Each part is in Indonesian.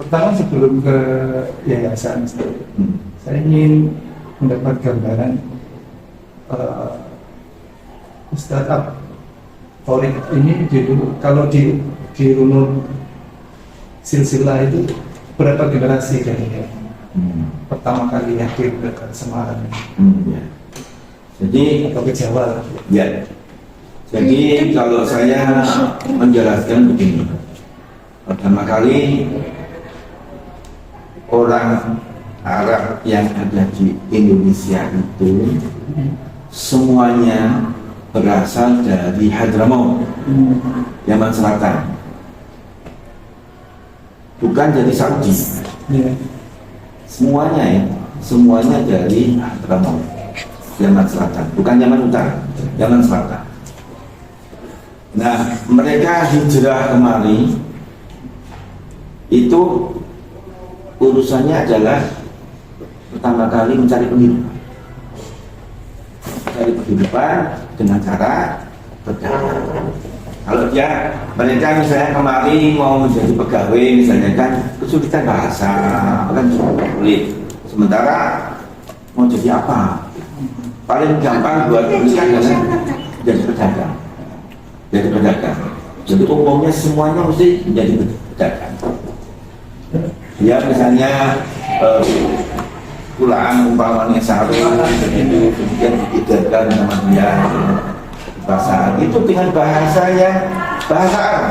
Pertama sebelum ke yayasan, saya ingin mendapat gambaran startup Forex ini kalau di runut silsilah itu berapa generasi dari pertama kali hadir ke Semarang? Ya. Jadi atau ke Jawa? Ya. Jadi kalau saya menjelaskan begini, pertama kali orang Arab yang ada di Indonesia itu semuanya berasal dari Hadramaut, Yaman Selatan, bukan dari Saudi. Semuanya dari Hadramaut, Yaman Selatan, bukan Yaman Utara, Yaman Selatan. Nah, mereka hijrah kemari itu urusannya adalah pertama kali mencari penghidupan dengan cara berdagang. Kalau mereka misalnya kemari mau menjadi pegawai misalnya kan kesulitan bahasa kan sulit. Sementara mau jadi apa? Paling gampang buat mereka adalah jadi pedagang. Jadi umumnya semuanya mesti menjadi pedagang. Ya misalnya pulaan umpamanya sarung begitu, kemudian ditidakan sama dia bahasa itu dengan bahasa Arab,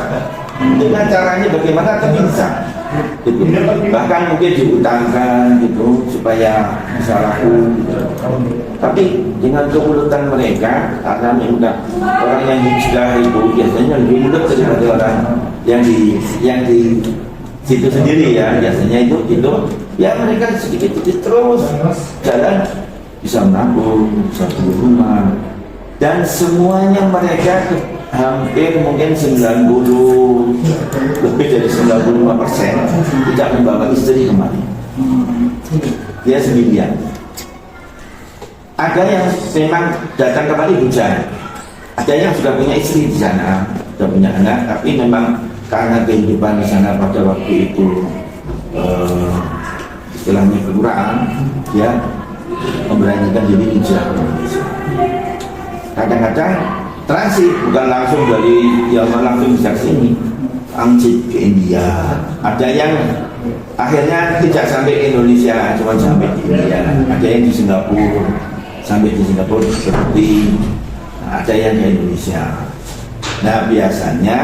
dengan caranya bagaimana terpisah gitu. Bahkan mungkin diutangkan gitu supaya bisa laku gitu. Tapi dengan kemudahan mereka, karena memang orang yang hijrah itu biasanya lebih mudah daripada orang yang di situ sendiri ya, biasanya itu ya mereka sedikit terus jalan bisa menabung, bisa beli rumah, dan semuanya mereka hampir mungkin 90 lebih dari 95% tidak membawa istri kemari, dia sendirian. Ada yang memang datang kemari hujan, ada yang sudah punya istri di sana, sudah punya anak, tapi memang karena kehidupan di sana pada waktu itu istilahnya kurang, ya memberanikan diri hijrah. Kadang-kadang transit, bukan langsung dari Yaman langsung bisa sini, transit ke India. Ada yang akhirnya tidak sampai ke Indonesia, cuma sampai di India. Ada yang di Singapura, sampai di Singapura seperti ada yang di Indonesia. Nah biasanya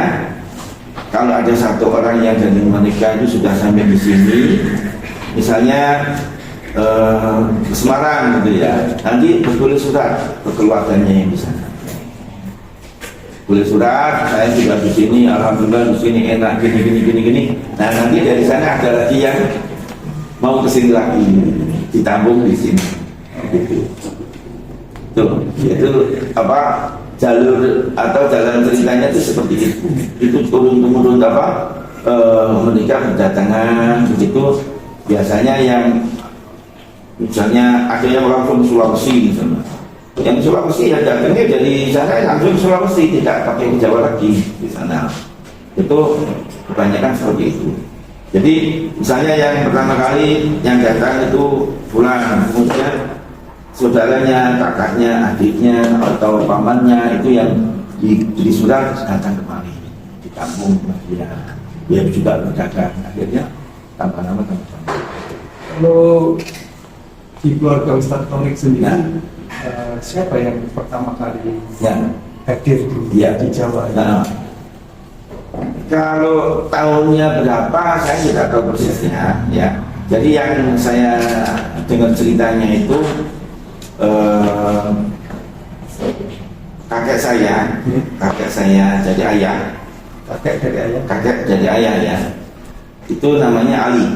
kalau ada satu orang yang dari mereka itu sudah sampai di sini, misalnya ke Semarang gitu ya, nanti bertulis surat ke keluarganya yang di sana. Tulis surat, saya juga di sini, alhamdulillah di sini enak gini. Nah nanti dari sana ada lagi yang mau ke sini lagi, ditambung di sini. Gitu. Tuh, itu apa? Jalur atau jalan ceritanya itu seperti itu. Itu turun-temurun menikah berdatangan begitu. Biasanya yang misalnya ada yang langsung Sulawesi misalnya. Yang Sulawesi ya datangnya dari sana langsung Sulawesi, tidak pakai ke Jawa lagi di sana. Itu kebanyakan seperti itu. Jadi misalnya yang pertama kali yang datang itu pulang, kemudian saudaranya, kakaknya, adiknya, atau pamannya itu yang diberi surat datang kemari, ditampung dia juga berdagang, akhirnya tanpa nama. Kalau di keluarga Ustadz Torik sendiri, siapa yang pertama kali hadir di Jawa? Kalau tahunnya berapa saya tidak tahu persisnya ya. Jadi yang saya dengar ceritanya itu kakek saya jadi ayah, kakek dari ayah ya, itu namanya Ali.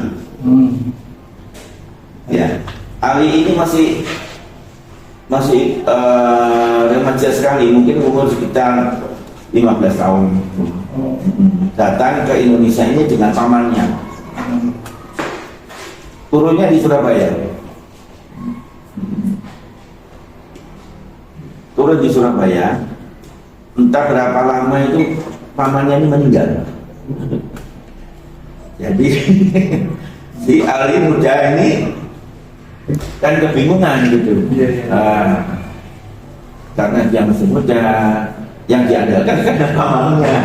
Ya, Ali ini masih remaja sekali, mungkin umur sekitar 15 tahun. Datang ke Indonesia ini dengan pamannya, turunnya di Surabaya. Turun di Surabaya, entah berapa lama itu pamannya ini meninggal. Jadi si Ali muda ini kan kebingungan gitu. Karena dia masih muda, yang diandalkan kan pamannya.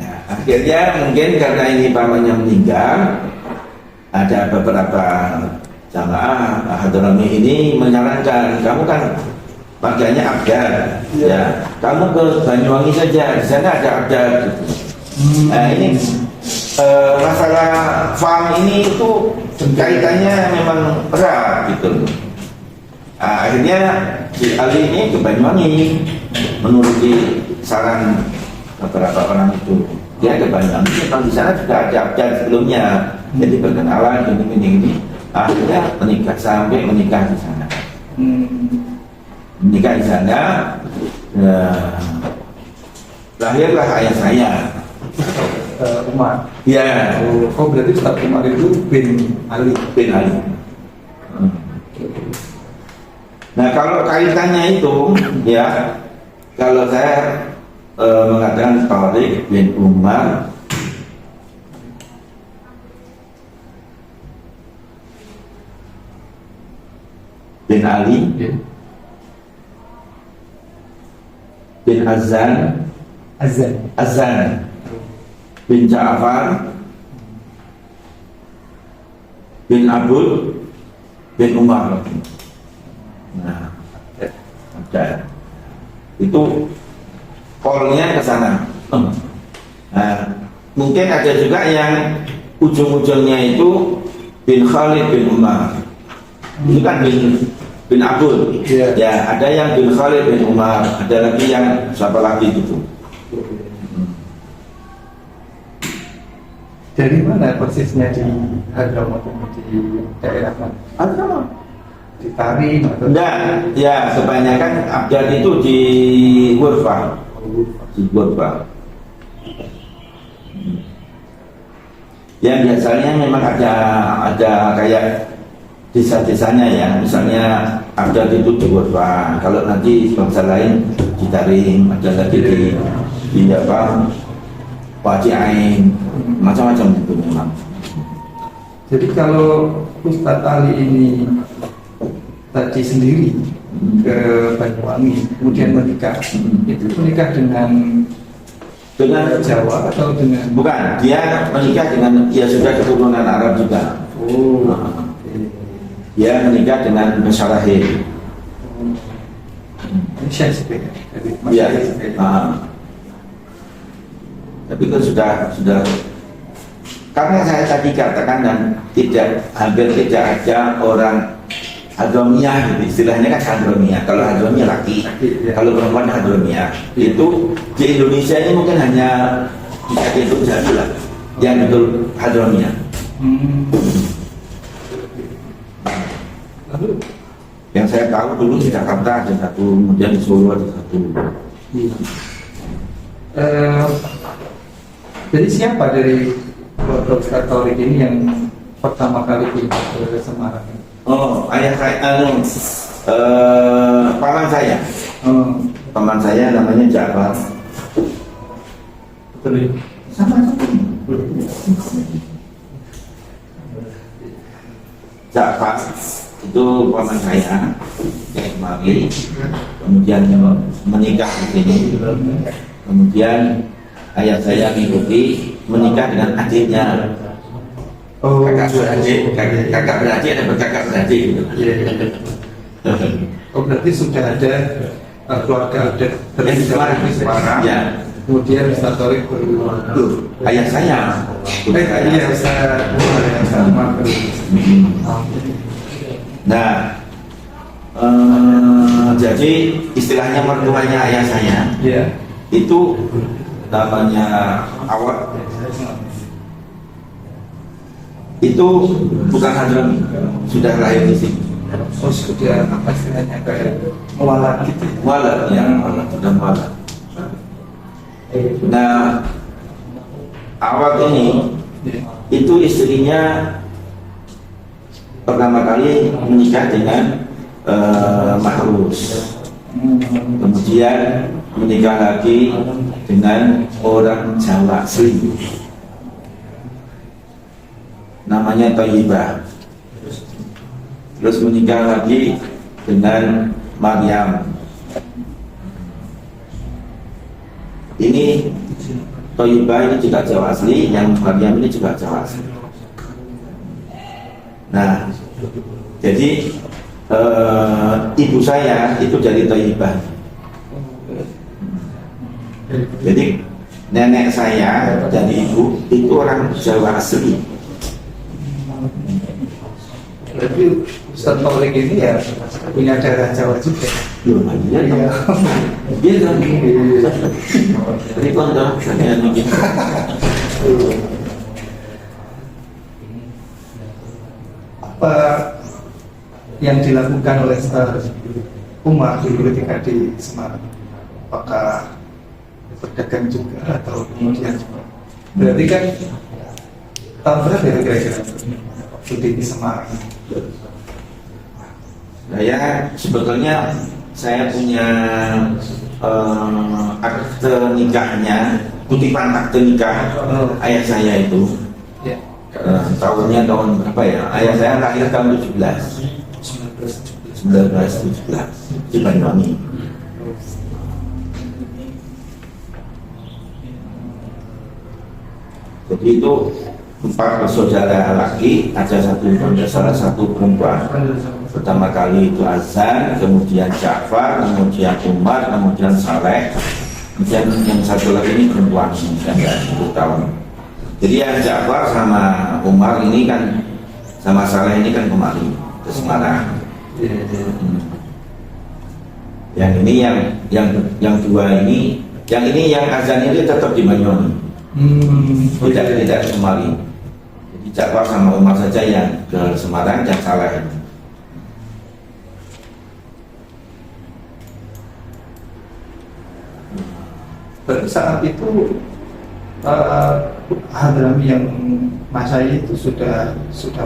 Nah, akhirnya mungkin karena ini pamannya meninggal, ada beberapa jamaah Hadrami ini menyarankan, kamu kan pakaiannya abdal, ya kamu ke Banyuwangi saja, di sana ada abdal. Nah ini masalah farm ini itu kaitannya memang erat gitu. Akhirnya si Ali ini ke Banyuwangi menuruti saran beberapa orang itu. Dia ke Banyuwangi, memang di sana juga ada abdal sebelumnya, jadi perkenalan ini. Akhirnya menikah sampai menikah di sana. Menikah di sana, lahirlah ayah saya. Umar. Ya. Oh berarti Ustaz Umar itu bin Ali. Bin Ali. Nah kalau kaitannya itu, ya kalau saya mengatakan Tariq bin Umar bin Ali bin Azan bin Ja'far bin Abdul bin Umar. Nah, ada itu kolnya ke sana. Nah, mungkin ada juga yang ujung-ujungnya itu bin Khalid bin Umar. Itu kan bin Abdul. Ya, ada yang bin Khalid bin Umar, ada lagi yang siapa lagi itu. Dari mana persisnya di Hadramaut, di daerah mana? Hadramaut. Di Tarim atau? Enggak, ya kebanyakan abdal itu di Ghurfah. Di Ghurfah. Yang biasanya memang ada kayak desa-desanya ya, misalnya abdal itu di Ghurfah. Kalau nanti bangsa lain di Tarim, ada lagi di apa? Wadi Ain, macam-macam itu memang. Jadi kalau Ustadz Ali ini tadi sendiri ke Banyuwangi, kemudian menikah, itu menikah dengan Jawa atau dengan? Bukan, dia menikah dengan, ya sudah keturunan Arab juga. Dia menikah dengan Basyarahir. Syekh Ya. Tapi itu sudah karena saya tadi katakan dan hampir tidak ada orang Hadromiyah gitu, istilahnya kan Hadromiyah. Kalau Hadromiyah laki, kalau perempuan Hadromiyah. Itu di Indonesia ini mungkin hanya bisa dihitung jari lah yang betul Hadromiyah. Lalu yang saya tahu dulu di Jakarta ada satu, kemudian di Solo ada satu. Jadi siapa dari keluarga Ustadz Tariq ini yang pertama kali ke Semarang? Oh, ayah saya, paman saya. Paman saya namanya Ja'far. Betul. Sama. Ja'far itu paman saya, Ismail. Kemudian menikah di sini. Kemudian ayah saya mengikuti menikah dengan adiknya. Kakak beradik atau kakak beradik gitu. Oh berarti sudah ada keluarga dari Semarang. Ya. Kemudian Ustadz Tariq Ayah saya. Iya Ustadz sama. Nah, jadi istilahnya mertuanya ayah saya itu namanya Awad. Itu bukan Hadrami, sudah lahir di sini. Oh sudah apa istilahnya kayak mewalat gitu. Walat ya, sudah walat. Nah, Awad ini itu istrinya pertama kali menikah dengan Mahrus. Kemudian menikah lagi dengan orang Jawa asli. namanya Thayyibah. Terus menikah lagi dengan Maryam. Ini Thayyibah ini juga Jawa asli, yang Maryam ini juga Jawa asli. Nah, jadi ibu saya itu dari Thayyibah. Jadi nenek saya dari ibu itu orang Jawa asli. Berarti Ustaz Maulik ini ya punya darah Jawa juga. Iya, dia kan jadi kalau saya mungkin apa yang dilakukan oleh Umar dulu ketika di Semarang? Apakah berdagang juga atau kemudian berarti kan tahun berapa ya kira-kira waktu di Semarang? saya sebetulnya saya punya akte nikahnya, kutipan akte nikah ayah saya itu. Ya. Tahunnya tahun berapa ya? Ayah saya lahir tahun 1917 di Banyuwangi. Jadi itu 4 bersaudara laki, salah satu perempuan. Pertama kali itu Azan, kemudian Ja'far, kemudian Umar, kemudian Saleh, kemudian yang satu lagi ini perempuan, yang 10 tahun. Jadi yang Ja'far sama Umar ini kan, sama Saleh ini kan kemari ke Semarang. Yang ini yang dua ini, yang Azan ini tetap di Banyuwangi. Tidak kemari. Jadi Ja'far sama Umar saja yang ke Semarang dan Saleh. Pada saat itu Hadrami yang Masai itu sudah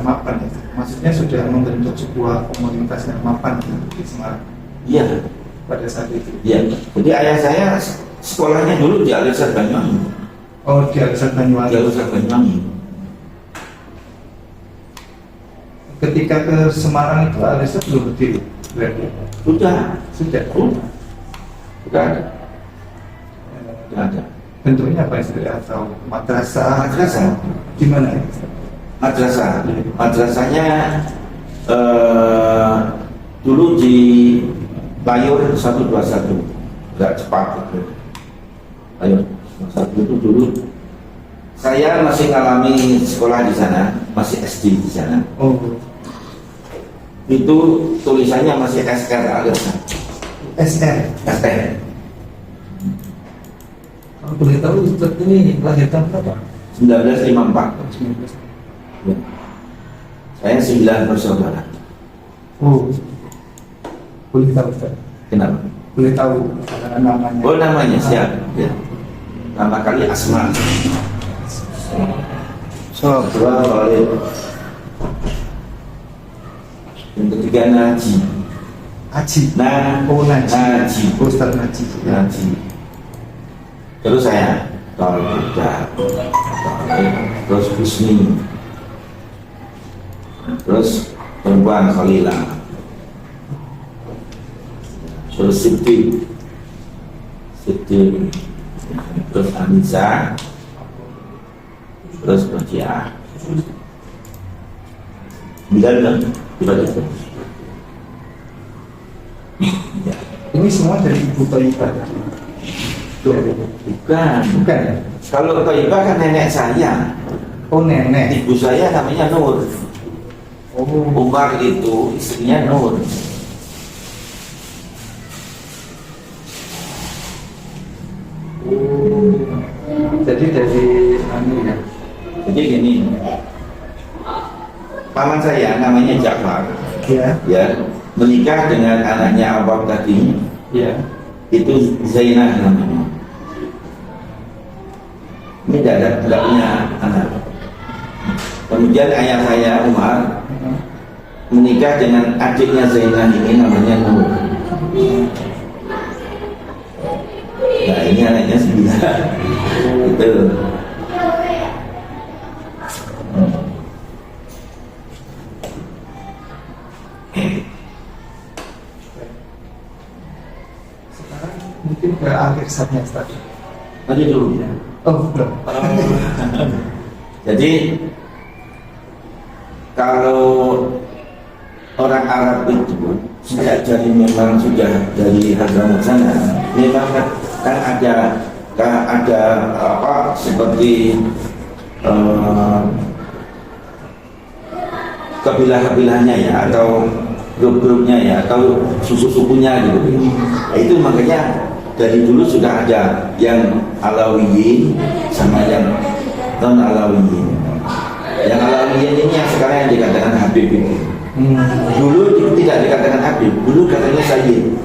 mapan itu, maksudnya sudah membentuk sebuah komunitas yang mapan di Semarang. Iya. Pada saat itu. Iya. Jadi ayah saya sekolahnya dulu di Al-Azhar Banyuwangi. Oh, di Al-Azhar Banyuwangi. Di Al-Azhar Banyuwangi. Ketika ke Semarang itu Al-Azhar belum berdiri. Sudah ada. Bentuknya apa ya? Atau madrasah gimana? Madrasahnya dulu di Layur 121, nggak cepat gitu. Layur 1 itu dulu saya masih ngalami sekolah di sana, masih SD di sana. Oh, Itu tulisannya masih SR Al-Azhar. SR. Kalau boleh tahu Ustaz ini lahir tahun berapa? 1954. Ya. Saya 9 bersaudara. Oh, boleh tahu Ustaz? Kenapa? Boleh tahu namanya? Oh, namanya siap. Ya. Nama kali Asma. Kedua Khalid. Yang ketiga Naji. Aji. Naji. Ustaz Naji. Terus saya terus Husni, terus perempuan Khalila, terus Siti, terus Anissa, terus Berjiah. 9 kan? Tiba-tiba. Ini semua dari Ibu Thayyibah. Bukan. Ya? Kalau Thayyibah kan nenek saya. Oh, nenek. Ibu saya namanya Nur. Oh, Umar itu istrinya Nur. jadi dari ya. Jadi gini, paman saya namanya Ja'far. Ya, menikah dengan anaknya Abang tadi. Ya. Itu Zainah namanya. Ini tidak punya anak. Kemudian ayah saya Umar menikah dengan adiknya Zainah ini namanya Nur. Nah, ini anaknya 9. Itu. Mungkin ke akhir saatnya tadi. Nanti dulu ya. Oh, belum. Jadi kalau orang Arab itu saya jadi memang sudah dari Hadramut sana, memang kan ada apa seperti kabilah-kabilahnya ya, atau grup-grupnya ya, atau suku-sukunya gitu. Nah, itu makanya dari dulu sudah ada yang Alawiyin sama yang non Alawiyin. Yang Alawiyin ini yang sekarang yang dikatakan Habib itu. Dulu tidak dikatakan Habib, dulu katanya Sayyid.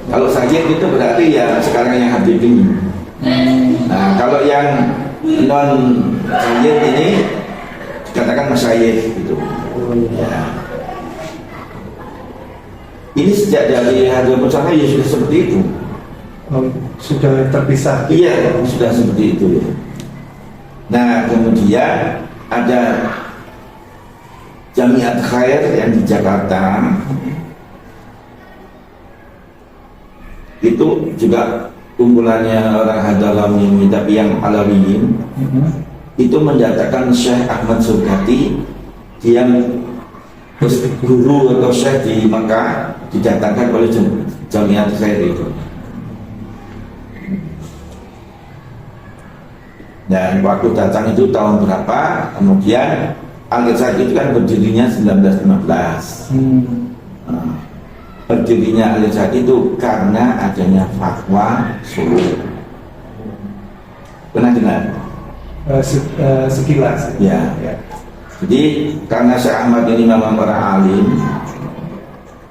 Kalau Sayyid itu berarti ya sekarang yang Habib ini. Nah, kalau yang non Sayyid ini dikatakan Masyayikh gitu. Ya. Ini sejak dari Hadramut sana ya sudah seperti itu. Oh, sudah terpisah. Iya, sudah seperti itu ya. Nah, kemudian ada Jamiat Khair yang di Jakarta. Itu juga kumpulannya orang Hadrami tapi yang Alawiyin. Itu mendatangkan Syekh Ahmad Surkati yang guru atau syekh di Mekah, didatangkan oleh Jamiat Khair itu. Dan waktu datang itu tahun berapa, kemudian Al-Irsyad itu kan berdirinya 1915. Berdirinya Al-Irsyad itu karena adanya fatwa Solo. Pernah dengar? Sekilas ya. Jadi karena Syekh Ahmad ini memang orang alim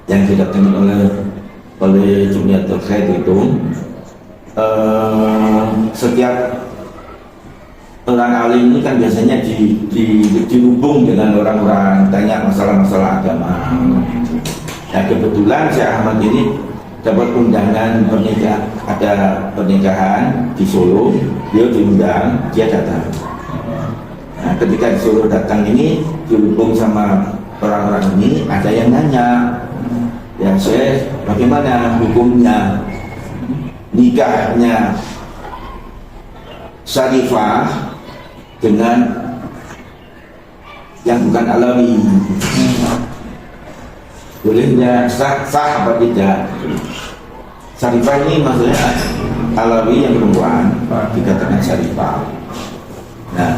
yang didatangkan oleh Jamiatul Khair itu, setiap orang alim ini kan biasanya dihubung dengan orang-orang tanya masalah-masalah agama. Nah, kebetulan Syekh Ahmad ini dapat undangan pernikahan, ada pernikahan di Solo, dia diundang, dia datang. Nah, ketika di Solo datang ini dihubung sama orang-orang ini, ada yang nanya, ya Syekh, bagaimana hukumnya nikahnya Syarifah dengan yang bukan Alawi, bolehnya sah apa tidak? Syarifah ini maksudnya Alawi yang perempuan, dikatakan Syarifah. Nah,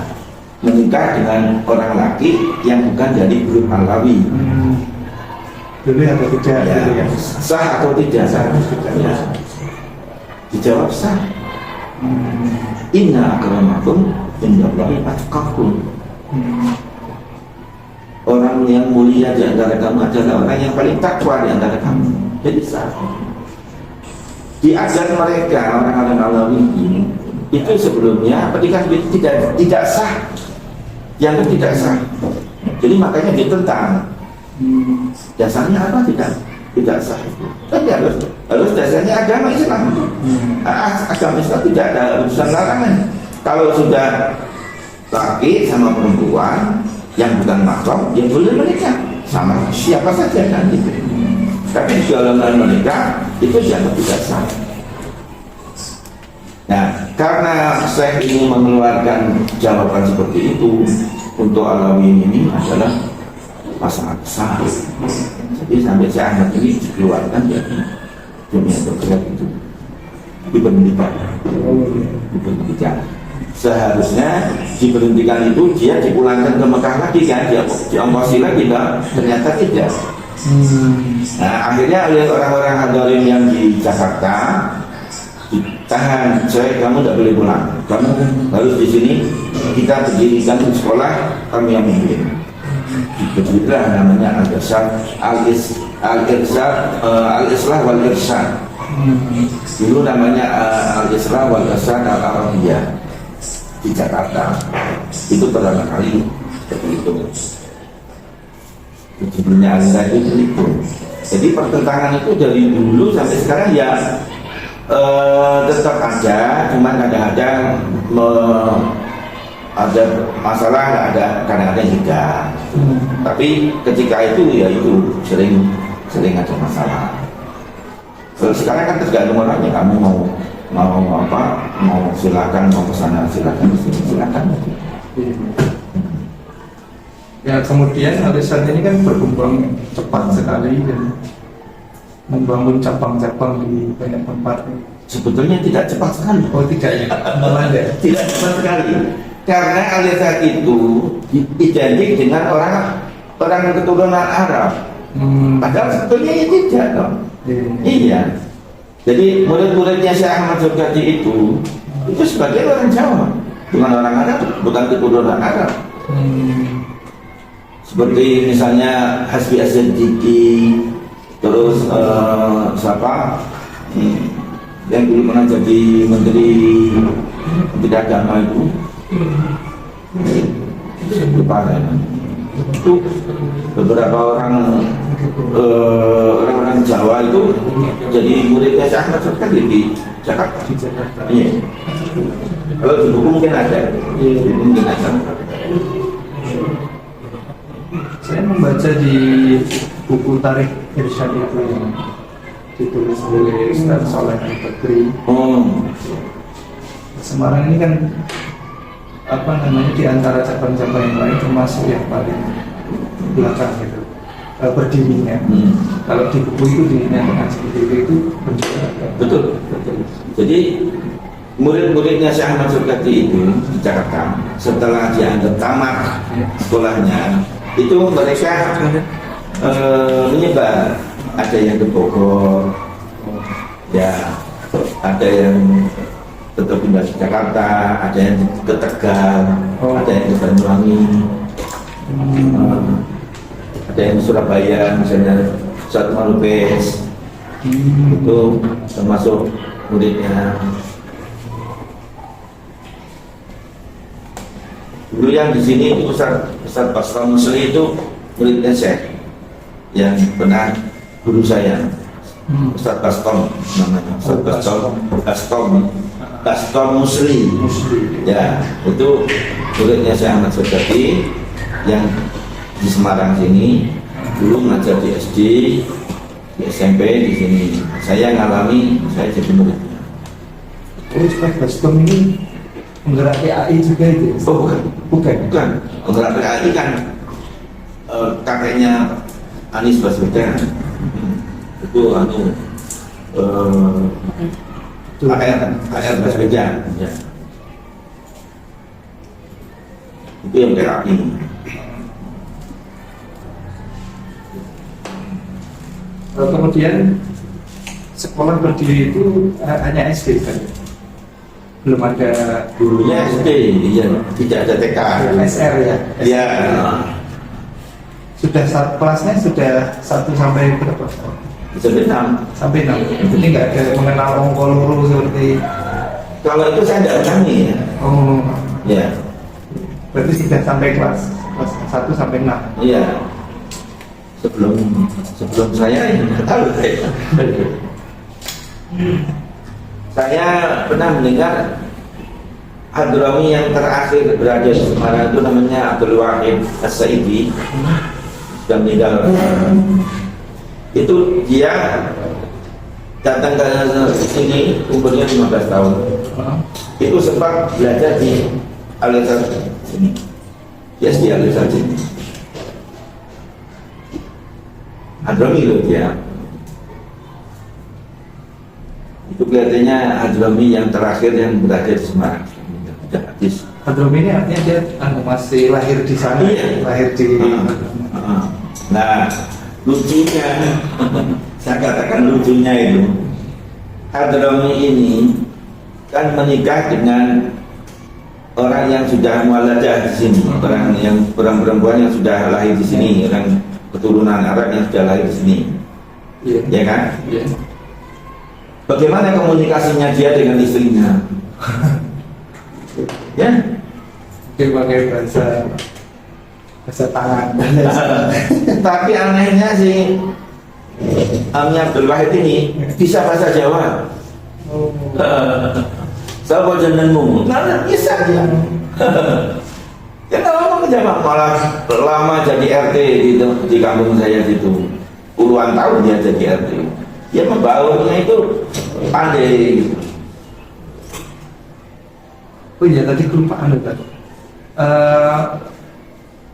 menikah dengan orang laki yang bukan dari grup Alawi, boleh atau tidak? Ya, gitu ya. sah atau tidak? Sah atau tidak? Ya. Dijawab sah. Inna akramakum indallahi atqakum. Orang yang mulia di antara kamu adalah orang yang paling takwa di antara kamu. Jadi sah. Di ajar mereka orang-orang Alawi ini itu sebelumnya pernikahan itu tidak sah, yang tidak sah. Jadi makanya ditentang. Dasarnya apa? Tidak sah. Tapi harus dasarnya agama Islam. Agama Islam tidak ada urusan larangan. Kalau sudah laki sama perempuan yang bukan mahram, ya boleh menikah sama siapa saja kan gitu. Tapi dalam menikah itu dianggap tidak sah. Nah, karena Syekh ini mengeluarkan jawaban seperti itu untuk Alawi ini adalah masalah besar. Jadi sampai Syekh Ahmad ini dikeluarkan dari Jamiatul Khair itu, diberhentikan. Seharusnya diberhentikan itu dia dipulangkan ke Mekah lagi kan, dia diongkosi lagi kan, ternyata tidak. Nah, akhirnya oleh orang-orang Hadarin yang di Jakarta ditahan, Syekh kamu tidak boleh pulang, kamu harus di sini, kita berdirikan sekolah kami yang mimpin. Berdirilah namanya Al-Islah wal Irsyad. Dulu namanya Al-Islah wal Irsyad Al-Arabiyah di Jakarta. Itu pertama kali seperti itu. Judulnya Al-Islah itu. Jadi pertentangan itu dari dulu sampai sekarang ya tetap ada, cuman kadang-kadang ada masalah, ada kadang-kadang juga. Tapi ketika itu ya itu sering ada masalah. Kalau sekarang kan tergantung orangnya, kamu mau mau apa, mau silakan, mau ke sana silakan, ke sini silakan. Ya kemudian Alisan ini kan berkembang cepat sekali dan membangun cabang-cabang di banyak tempat. Sebetulnya tidak cepat sekali. Oh tidak ya, malah ya. Tidak cepat sekali. Karena Alisan itu identik dengan orang keturunan Arab. Padahal sebetulnya itu tidak dong. Iya. Jadi murid-muridnya Syekh Ahmad Surgati itu sebagai orang Jawa, bukan orang Arab, bukan keturunan Arab. Seperti misalnya Hasbi Az-Zadiki, terus siapa yang dulu pernah jadi Menteri Agama itu, lupa ya. Itu beberapa orang Jawa itu jadi muridnya Syekh Ahmad Surgati di Jakarta. Iya. Kalau di buku mungkin ada, mungkin ada. Saya membaca di buku Tarikh Irsyad itu yang ditulis oleh Ustaz Saleh Al-Badri. Semarang ini kan di antara cabang-cabang yang lain termasuk yang paling belakang gitu berdirinya. Kalau di buku itu dinyatakan seperti itu benar. Betul. Jadi murid-muridnya Syekh Ahmad Surgati itu di Jakarta setelah dianggap tamat sekolahnya itu mereka menyebar, ada yang ke Bogor, ya ada yang tetap pindah ke Jakarta, ada yang ke Tegal, ada yang ke Banyuwangi, ada yang ke Surabaya, misalnya Ustaz Malupes, itu termasuk muridnya. Dulu yang di sini itu Ustaz Bastom Musli itu muridnya Syekh yang pernah guru saya, Ustaz Bastom namanya, Ustaz Bastom Musli. Ya, itu muridnya Syekh Ahmad Surgati yang di Semarang sini, dulu ngajar di SD, di SMP di sini. Saya ngalami, saya jadi muridnya. Ustaz Bastom ini penggerak PAI juga itu? Oh bukan. Penggerak PAI kan kakeknya Anies Baswedan. Itu AR Baswedan. Ya. Itu yang PAI. Kemudian sekolah berdiri itu hanya SD kan? Belum ada dulunya SD, iya, tidak ada TK. SR ya. Iya. Sudah kelasnya sudah 1 sampai berapa? Sampai 6. Sampai 6. Jadi nggak ada mengenal ongkol seperti. Kalau itu saya tidak kami ya. Oh. Ya. Berarti sudah sampai kelas 1 sampai 6. Iya. Sebelum saya tidak tahu saya. Saya pernah mendengar Hadrami yang terakhir berada di Semarang itu namanya Abdul Wahid As-Saidi, sudah meninggal. Itu dia datang ke sini umurnya 15 tahun. Itu sempat belajar di Al-Azhar sini. Yes, di Al-Azhar sini. Hadrami loh dia. Itu kelihatannya Hadrami yang terakhir yang berada di Semarang. Hadrami ini artinya dia masih lahir di sana, iya. Lahir di. Nah, lucunya, saya katakan lucunya itu, Hadrami ini kan menikah dengan orang yang sudah muwaladah di sini, orang perempuan yang sudah lahir di sini, orang keturunan Arab yang sudah lahir di sini, iya. Ya kan? Iya. Bagaimana komunikasinya dia dengan istrinya? Ya, Dia pakai bahasa tangan. tapi anehnya si Ami Abdul Wahid ini bisa bahasa Jawa. Oh. Sapa jenengmu? Nah, bisa dia. Ya lama Jawa, malah lama jadi RT di kampung saya situ. Puluhan tahun dia jadi RT. Dia membaurnya itu pandai gitu. Oh iya, tadi kelupaan loh Pak.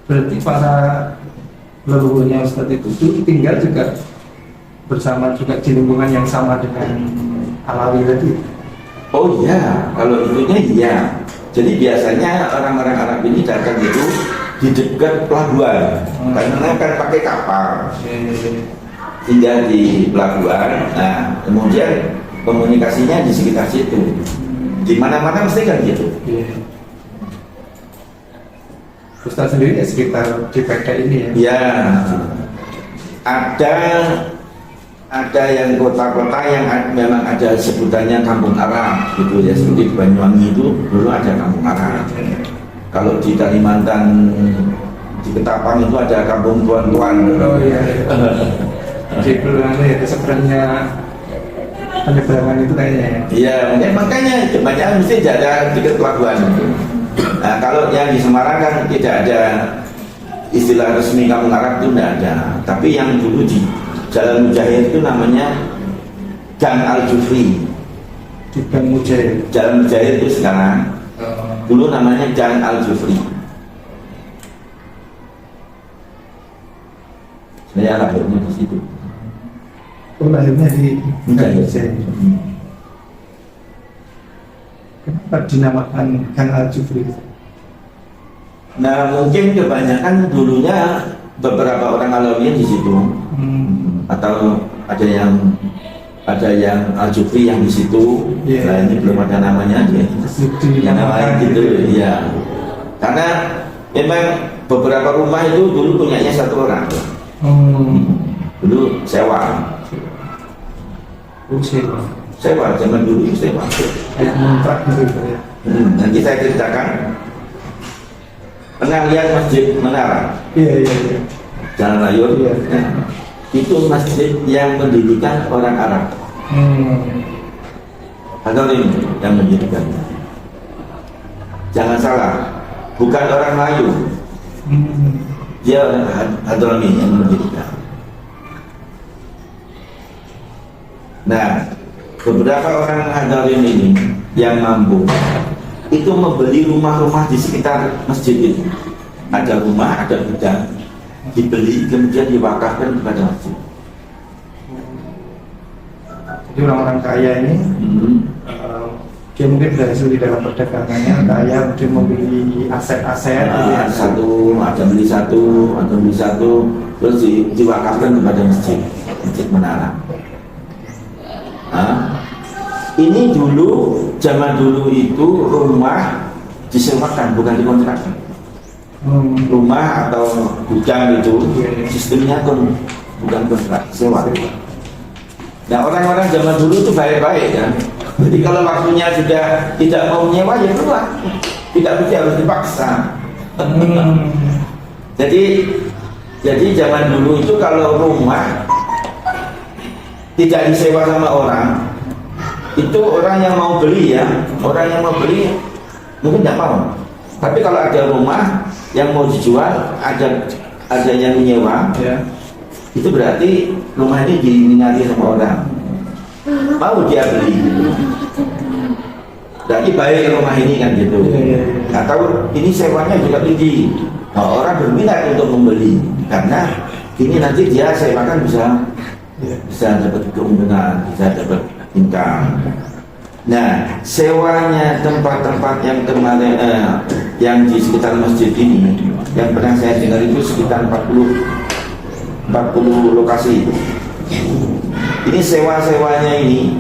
Berarti para leluhurnya Ustadz itu dulu tinggal juga bersama juga di lingkungan yang sama dengan Alawi tadi. Oh iya, kalau itunya iya. Jadi biasanya orang-orang Arab ini datang itu di dekat pelabuhan, karena kan pakai kapal, tinggal di pelabuhan. Nah, kemudian komunikasinya di sekitar situ. Di mana-mana mesti kan gitu. Ustadz sendiri ya sekitar JPK ini ya? Ya, ada yang kota-kota yang memang ada sebutannya kampung Arab gitu ya, seperti di Banyuwangi itu dulu ada kampung Arab. Kalau di Kalimantan, di Ketapang itu ada kampung tuan-tuan. Oh iya, di Belanda ya, sebenarnya penyeberangan itu kayaknya ya? Iya, makanya kebanyakan mesti ada dekat pelabuhan. Nah, kalau yang di Semarang kan tidak ada istilah resmi kampung Arab, itu tidak ada. Tapi yang dulu di Jalan Mujahid itu namanya Gang Al-Jufri. Di Gang Mujahid. Jalan Mujahid itu sekarang, dulu namanya Gang Al-Jufri. Saya lahirnya di situ. Oh, lahirnya di Gang Mujahid. Kenapa dinamakan Gang Al-Jufri? Nah, mungkin kebanyakan dulunya beberapa orang Alawiyin di situ, atau ada yang Al-Jufri yang di situ. Nah, ini belum ada namanya aja. Yang namanya gitu, ya. Karena memang beberapa rumah itu dulu punyanya satu orang. Dulu sewa. Sewa, zaman dulu itu sewa. Kayak kontrak gitu ya. Nanti saya ceritakan. Pernah lihat Masjid Menara? Iya. Jalan Layur. Iya. Nah, itu masjid yang mendirikan orang Arab. Atau ini yang mendirikan. Jangan salah, bukan orang Melayu. Dia orang Hadrami yang mendirikan. Nah, beberapa orang Hadrami ini yang mampu itu membeli rumah-rumah di sekitar masjid itu. Ada rumah, ada gudang, dibeli kemudian diwakafkan kepada masjid. Jadi orang-orang kaya ini dia mungkin berhasil di dalam perdagangannya, kaya mungkin membeli aset-aset. Ada beli satu, terus diwakafkan kepada masjid Menara. Ini dulu, zaman dulu itu rumah disewakan, bukan dikontrakkan. Rumah atau gudang itu sistemnya bukan kontrak, sewa. Nah, orang-orang zaman dulu itu baik-baik kan. Jadi kalau waktunya sudah tidak mau nyewa ya keluar, tidak bisa, harus dipaksa. Jadi zaman dulu itu kalau rumah tidak disewa sama orang, itu orang yang mau beli mungkin tidak mau. Tapi kalau ada rumah yang mau dijual, ada yang menyewa, itu berarti rumah ini diminati sama orang, mau dia beli. Berarti baik rumah ini kan gitu. Atau ini sewanya juga tinggi, nah, orang berminat untuk membeli karena ini nanti dia sewakan bisa dapat keuntungan, bisa dapat income. Nah, sewanya tempat-tempat yang kemarin yang di sekitar masjid ini, yang pernah saya dengar itu sekitar 40 lokasi. Ini sewa-sewanya ini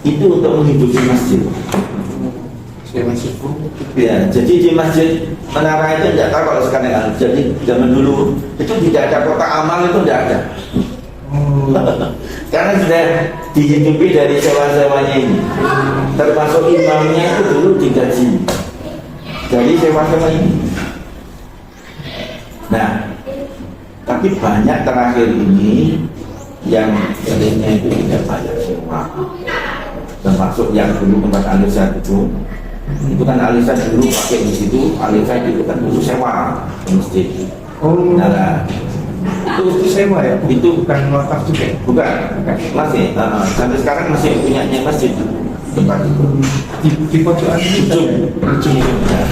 itu untuk menghidupi masjid. Ya, jadi di Masjid Menara itu tidak tahu kalau sekarang. Jadi zaman dulu itu tidak ada kota amal, itu tidak ada. Karena sudah dihidupi dari sewa-sewanya ini. Termasuk imamnya itu dulu digaji dari sewa-sewa ini. Nah, tapi banyak terakhir ini yang seringnya itu tidak banyak sewa. Termasuk yang dulu tempat Alisa itu kan Alisa dulu pakai di situ. Alisa itu kan dulu sewa di masjid. Nah, itu sewa ya? Itu bukan wakaf juga? Bukan. Masih sampai sekarang masih punyanya masjid. tempat itu. Di pojokan ini Ujung. Ya.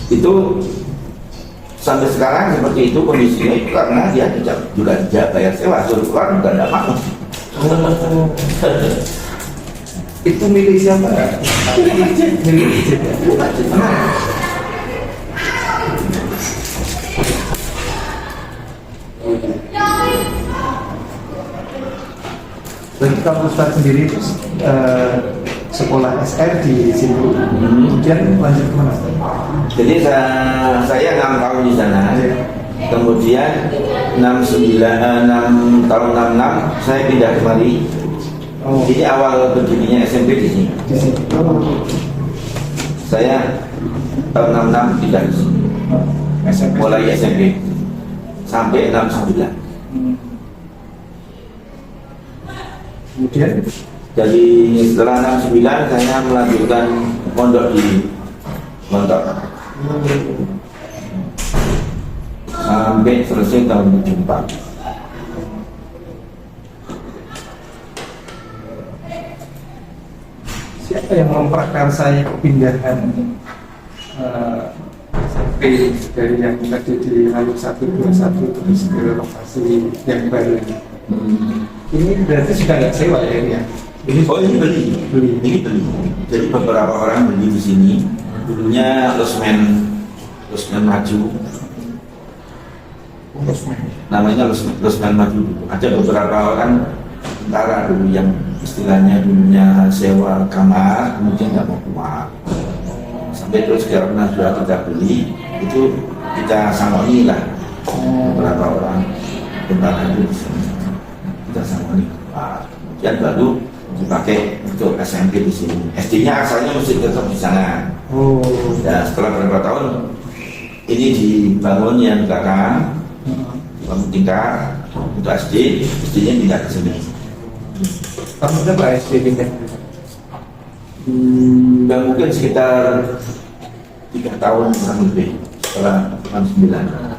Itu sampai sekarang seperti itu kondisinya, itu karena dia juga tidak bayar sewa, suruh keluar juga tidak mau. itu milik siapa? Milik masjid ya? Dan kalau Ustaz sendiri itu sekolah SR di situ, kemudian lanjut kemana Ustaz? Jadi saya 6 tahun di sana. Kemudian 6 tahun 66 saya pindah kembali. Ini awal berdirinya SMP di sini. Di sini. Saya tahun 66 pindah di sini. Mulai SMP sampai 69. Kemudian Jadi setelah 69 saya melanjutkan pondok di Montok sampai selesai tahun 74. siapa yang memprakarsai pindahan SMP dari yang tadi di Halim 121 terus ke lokasi yang baru ini? Ini berarti sudah nggak sewa ya ini ya? Ini beli. Ini beli. Jadi beberapa orang beli di sini. Dulunya Losmen Maju. Namanya Losmen Maju. Ada beberapa orang tentara dulu yang istilahnya dulunya sewa kamar, kemudian nggak mau keluar. Sampai terus karena sudah kita beli, itu kita samoni lah beberapa orang tentara itu di sini. Kita samoni keluar. Kemudian baru dipakai untuk SMP di sini. SD-nya asalnya mesti tetap di sana. Dan setelah beberapa tahun ini dibangun yang belakang, bangun tingkat untuk SD-nya pindah ke sini. Kamu berapa SD pindah? Dan mungkin sekitar 3 tahun kurang lebih setelah 69.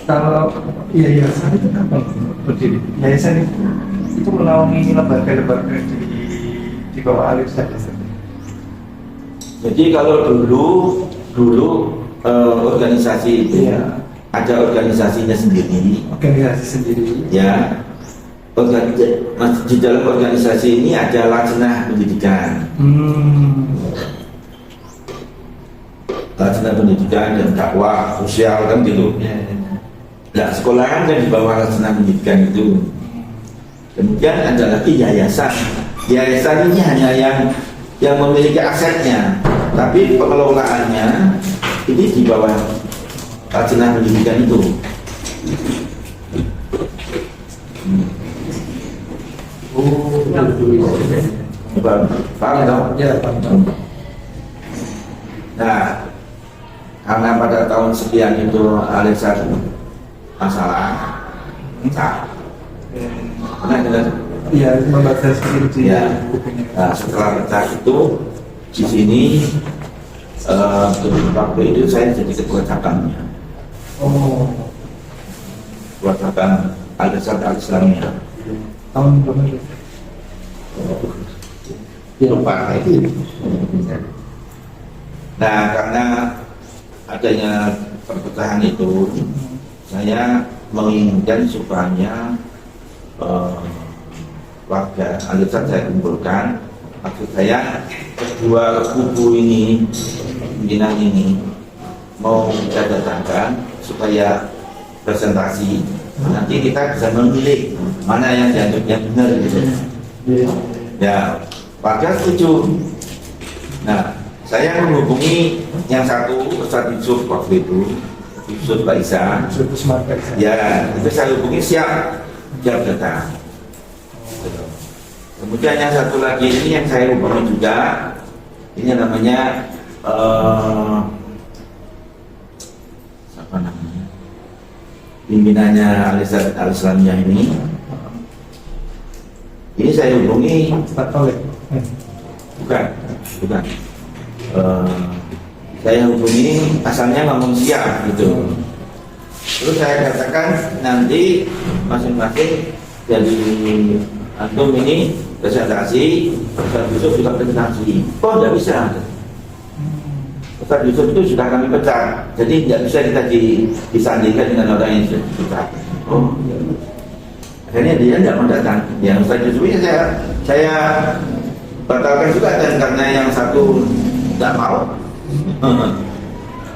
Kalau yayasan itu kapan berdiri? Yayasan itu menaungi lembaga-lembaga di bawah Alif saja. Jadi kalau dulu organisasi itu ada organisasinya sendiri. Organisasi sendiri. Ya, di dalam organisasi ini ada Lajnah Pendidikan. Lajnah Pendidikan dan dakwah sosial kan gitu. Nah, sekolahan yang di bawah Lajnah Pendidikan itu. Kemudian ada lagi yayasan. Yayasan ini hanya yang memiliki asetnya, tapi pengelolaannya ini di bawah Lajnah Pendidikan itu. Paham dong? Ya, paham. Nah, karena pada tahun sekian itu Alisa masalah pecah. Pernah dengar? Iya, membaca seperti Ya. Nah, setelah pecah itu di sini waktu itu saya jadi ketua cabangnya. Ketua cabang Al-Azhar Al-Islamiyah. Tahun berapa itu? Lupa itu. Nah, karena adanya perpecahan itu, saya menginginkan supaya warga Al-Azhar saya kumpulkan. Maksud saya kedua kubu ini, pimpinan ini mau kita datangkan supaya presentasi. Nanti kita bisa memilih mana yang dianggap yang benar gitu. Ya, warga setuju. Nah, saya menghubungi yang satu Ustaz Yusuf waktu itu, Yusuf Baisa. Ya, itu saya hubungi siap datang. Kemudian yang satu lagi ini yang saya hubungi juga, ini namanya apa namanya? Pimpinannya Al-Islamiyah ini. Ini saya hubungi Pak Tolek. bukan. Saya hubungi asalnya ngomong siap gitu. Terus saya katakan nanti masing-masing dari antum ini presentasi, Ustaz Yusuf juga presentasi. Oh, tidak bisa. Ustaz Yusuf itu sudah kami pecat, jadi tidak bisa kita disandingkan dengan orang yang sudah dipecat. Oh, ya. Akhirnya dia tidak mau datang. Yang Ustaz Yusuf ini saya batalkan juga, dan karena yang satu tidak mau,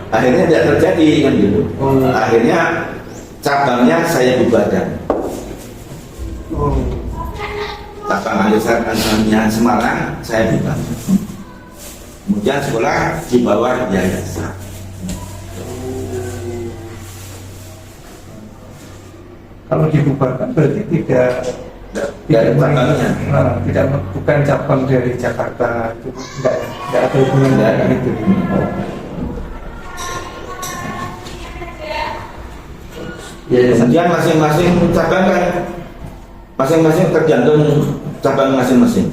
akhirnya tidak terjadi kan gitu. Akhirnya cabangnya saya bubarkan. Cabang Al-Irsad Semarang saya buka. Kemudian sekolah di bawah yayasan. Kalau dibubarkan berarti tidak cabangnya. Bukan cabang dari Jakarta, itu tidak ada hubungan dengan itu. Kemudian masing-masing cabang kan masing-masing tergantung cabang masing-masing.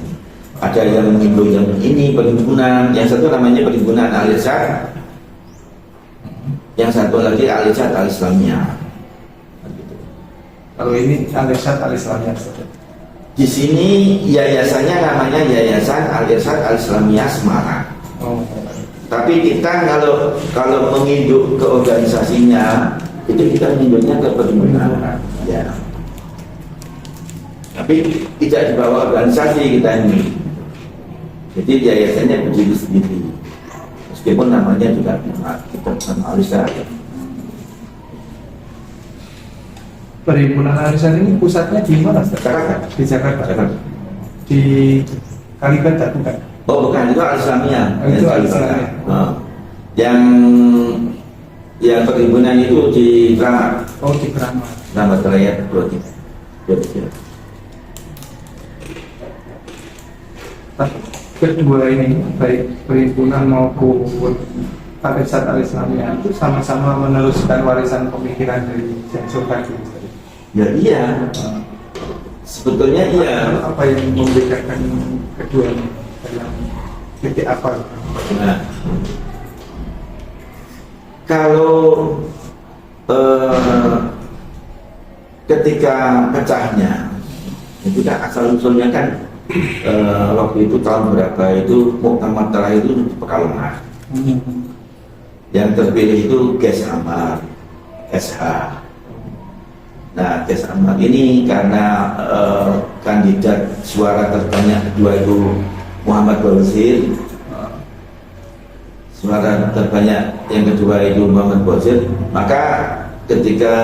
Ada yang menghimbau yang ini perhimpunan, yang satu namanya perhimpunan Al-Irsad, yang satu lagi Al-Irsad Al-Islamiyah. Kalau ini Al-Irsad Al-Islamiyah. Di sini yayasannya namanya Yayasan Al-Irsad Al-Islamiyah Semarang. Tapi kita kalau menginduk ke organisasinya, itu kita menginduknya ke perhimpunan. Ya. Tapi tidak di bawah organisasi kita ini. Jadi yayasannya berdiri sendiri. Meskipun namanya juga kita Al-Irsad. Perhimpunan Al-Irsad ini pusatnya di mana? Jakarta. Di Jakarta. Di Kalibata bukan? Oh bukan, itu Al-Islamiyah. Itu Al-Islamiyah. Yang perhimpunan itu di Kramat. Oh, di Kramat. Kramat Raya 23. Tapi kedua ini, baik perhimpunan maupun Al-Irsad Al-Islamiyah itu sama-sama meneruskan warisan pemikiran dari Syekh tadi. Ya iya, sebetulnya iya. Apa yang membedakan keduanya dalam titik apa? Nah, kalau ketika pecahnya, itu kan asal usulnya kan waktu itu tahun berapa itu muktamar terakhir itu di Pekalongan. Yang terpilih itu Ges Ahmad SH. Nah, Ges Ahmad ini karena kandidat suara terbanyak kedua itu Muhammad Bawazir, suara terbanyak yang kedua itu Muhammad Bawazir, maka ketika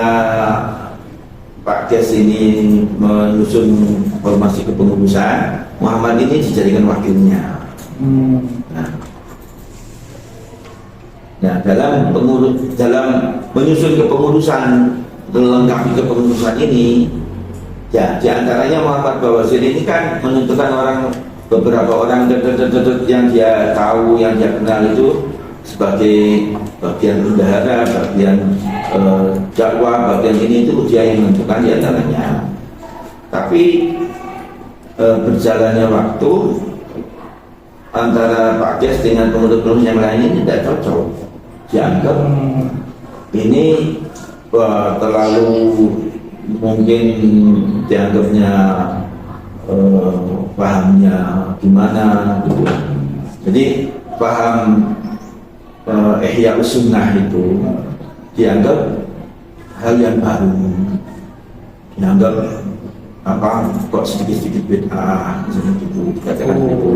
Pak Ges ini menyusun formasi kepengurusan, Muhammad ini dijadikan wakilnya. Nah, dalam menyusun kepengurusan, melengkapi kepengurusan ini, ya diantaranya Muhammad Bawazir ini kan menentukan beberapa orang yang dia tahu, yang dia kenal itu sebagai bagian bendahara, bagian dakwah, bagian ini itu dia yang menentukan diantaranya. Tapi berjalannya waktu antara Pak Ges dengan pengurus-pengurus yang lain ini tidak cocok. Dianggap ini terlalu mungkin dianggapnya pahamnya gimana gitu. Jadi paham Ihya Sunnah itu dianggap hal yang baru, dianggap kok sedikit-sedikit bid'ah seperti itu, dikatakan gitu.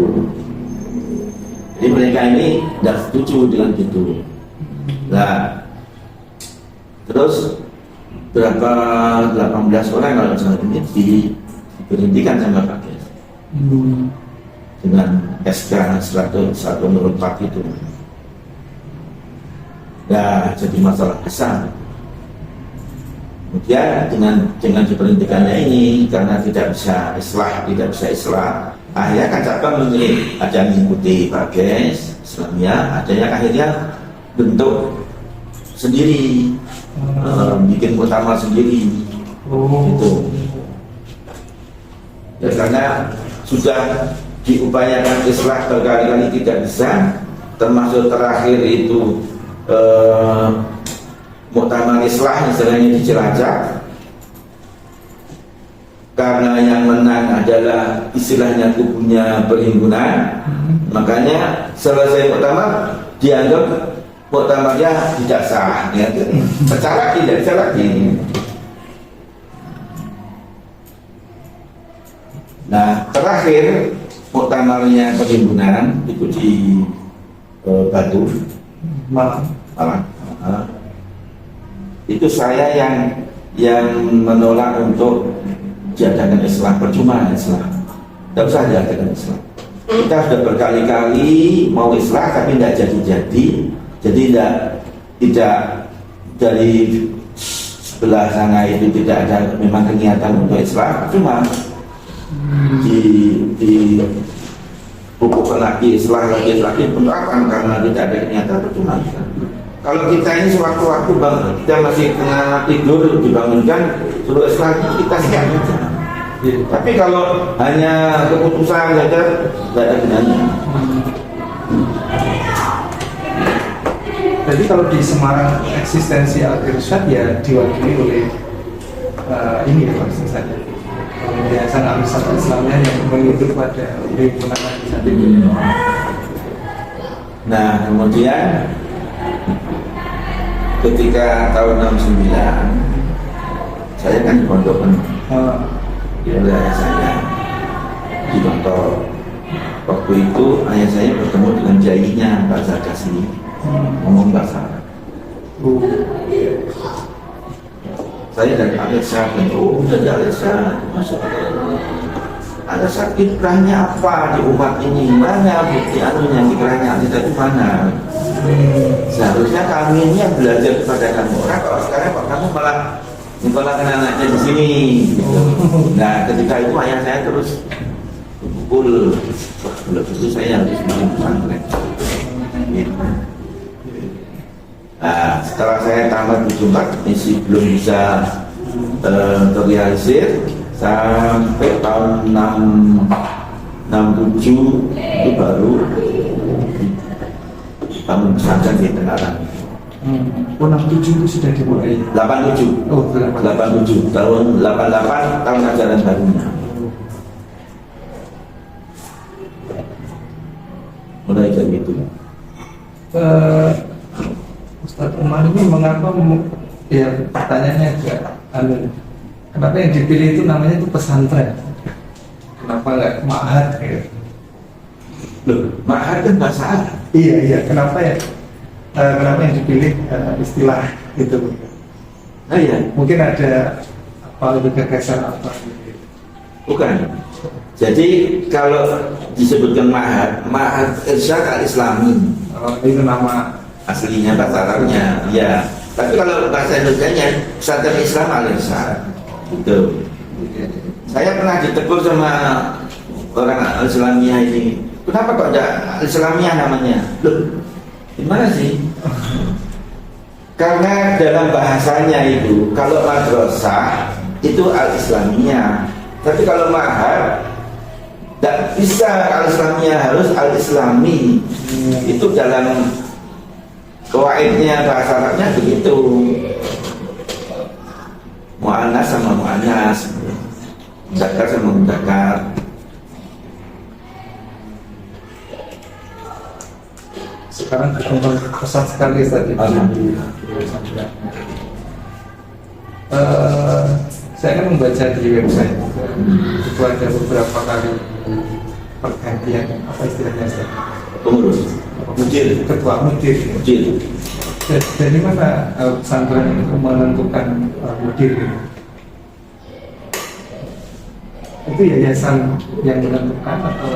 Jadi mereka ini tidak setuju dengan itu. Nah, terus berapa 18 orang kalau saat ini diberhentikan sama Pak Ges dengan SK 104 itu. Nah, jadi masalah besar. Kemudian dengan diberhentikannya ini karena tidak bisa islah, akhirnya kan cabang memilih ada yang mengikuti Pak Ges Islamiyah, ada yang akhirnya bentuk sendiri, bikin muktamar sendiri, gitu. Ya karena sudah diupayakan islah berkali-kali tidak bisa, termasuk terakhir itu muktamar islah istilahnya di Cilacap, karena yang menang adalah istilahnya kubunya perhimpunan, makanya selesai muktamar dianggap muktamarnya tidak sah, ya. Secara tidak bisa lagi. Nah, terakhir muktamarnya perhimpunan itu di Batu, Malang. Itu saya yang menolak untuk diadakan Islam, percuma Islam, tidak usah diadakan Islam. Kita sudah berkali-kali mau Islam tapi tidak jadi-jadi, jadi tidak dari sebelah sana itu tidak ada memang kegiatan untuk Islam, cuma di pupuk lagi Islam lagi untuk apa? Karena tidak ada kegiatan, percuma. Kalau kita ini sewaktu-waktu bang, kita masih tengah tidur dibangunkan suruh Islam, kita siap saja. Tapi kalau hanya keputusan saja, tidak ada gunanya. Jadi kalau di Semarang eksistensi Al-Irsyad ya diwakili oleh ini ya langsung saja Yayasan Al-Irsyad Islamnya yang menginduk pada himpunan Al-Irsyad itu. Nah kemudian ketika tahun 69 saya kan di pondok di wilayah saya di Gontor. Waktu itu ayah saya bertemu dengan jainya Pak Zakasi, ngomong bahasa Arab. Saya dari Al-Irsyad, dari Al-Irsyad, masuk ada sakit kiprahnya apa di umat ini, mana bukti anunya kiprahnya Al-Irsyad itu mana? Seharusnya kami ini yang belajar kepada kamu. Orang kalau sekarang kok kamu malah nyekolahkan anaknya di sini. Gitu. Nah ketika itu ayah saya terus pukul, kalau itu saya harus bikin pesantren. Gitu. Nah setelah saya tamat di Jumat masih belum bisa terrealisir sampai tahun 67 itu baru bangun pesantren di Tengaran. 67 itu sudah dimulai. 87. Oh, 87 tahun 88 tahun ajaran barunya. Mulai dari itu. Ustaz Umar ini mengapa ya pertanyaannya agak kenapa yang dipilih itu namanya itu pesantren? Kenapa nggak ma'had gitu? Loh, ma'had kan bahasa Arab. Iya, kenapa ya? Kenapa yang dipilih istilah itu? Nah ya, Mungkin ada apa itu gagasan apa? bukan. Jadi kalau disebutkan ma'had Irsyad Al-Islami, Itu nama aslinya bahasa Arabnya, ya. Tapi kalau bahasa Indonesianya pesantren Islam Al-Irsyad. Gitu. Saya pernah ditegur sama orang Al-Islamiyah ini. Kenapa kok tidak Al-Islamiyah namanya? Loh, gimana sih? Karena dalam bahasanya itu, kalau madrasah itu Al-Islamiyah, tapi kalau ma'had tidak bisa Al-Islamiyah, harus Al-Islami. Itu dalam kawaidnya bahasa Arabnya begitu. Mu'annas sama mu'annas, mudzakkar sama mudzakkar. sekarang berkembang pesat sekali tadi. Alhamdulillah. Saya kan membaca di website itu ada beberapa kali pergantian apa istilahnya Ustaz? Pengurus, mudir, Ketua mudir. mudir. Dari mana pesantren itu menentukan mudir itu? Itu yayasan yang menentukan atau?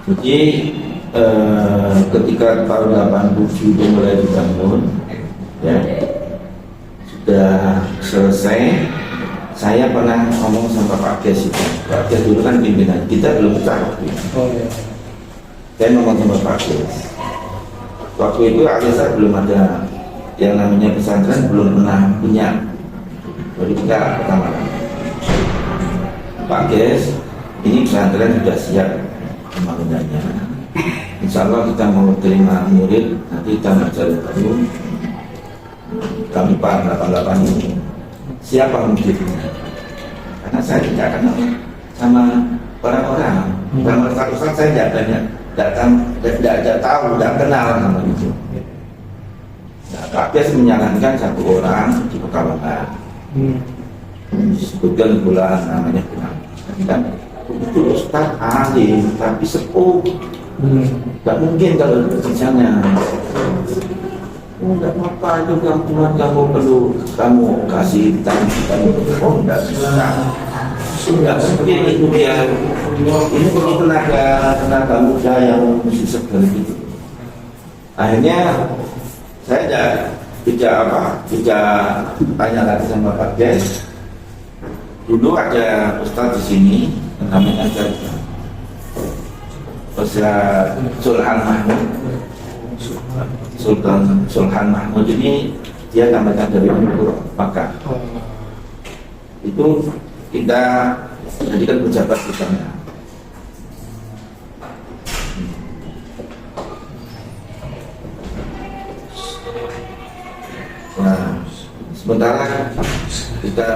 Jadi ketika tahun 87 itu mulai dibangun, ya sudah selesai. Saya pernah ngomong sama Pak Ges itu. Pak Ges dulu kan pimpinan, kita belum pecah waktu itu. Oh ya. Saya ngomong sama Pak Ges. Waktu itu Al-Irsyad belum ada yang namanya pesantren, belum pernah punya. Jadi kita pertama. Pak Ges, ini pesantren sudah siap pembangunannya. Insya Allah kita mau terima murid, nanti kita ngajar baru. kami Pak 88 ini siapa muridnya, karena saya tidak kenal sama orang-orang. Sama Ustaz saya tidak banyak, tidak tahu, tidak kenal sama itu. Nah, Pak Bias menyarankan satu orang di Pekalongan, disebutkan bulan namanya Benang. Kan itu Ustaz alim tapi sepuh, tidak mungkin kalau di sana. Oh, tidak apa-apa, itu kamu perlu kamu kasih kamu. Oh, tidak bisa. Sudah seperti itu dia. Ini perlu tenaga muda yang mesti seperti itu. Akhirnya saya tidak tanya lagi sama Pak Des. Dulu ada Ustaz di sini namanya Ustaz Sulhan Mahmud. Sulhan Mahmud ini dia tambahkan dari Makkah. Itu kita jadikan pejabat di sana. Nah, sementara kita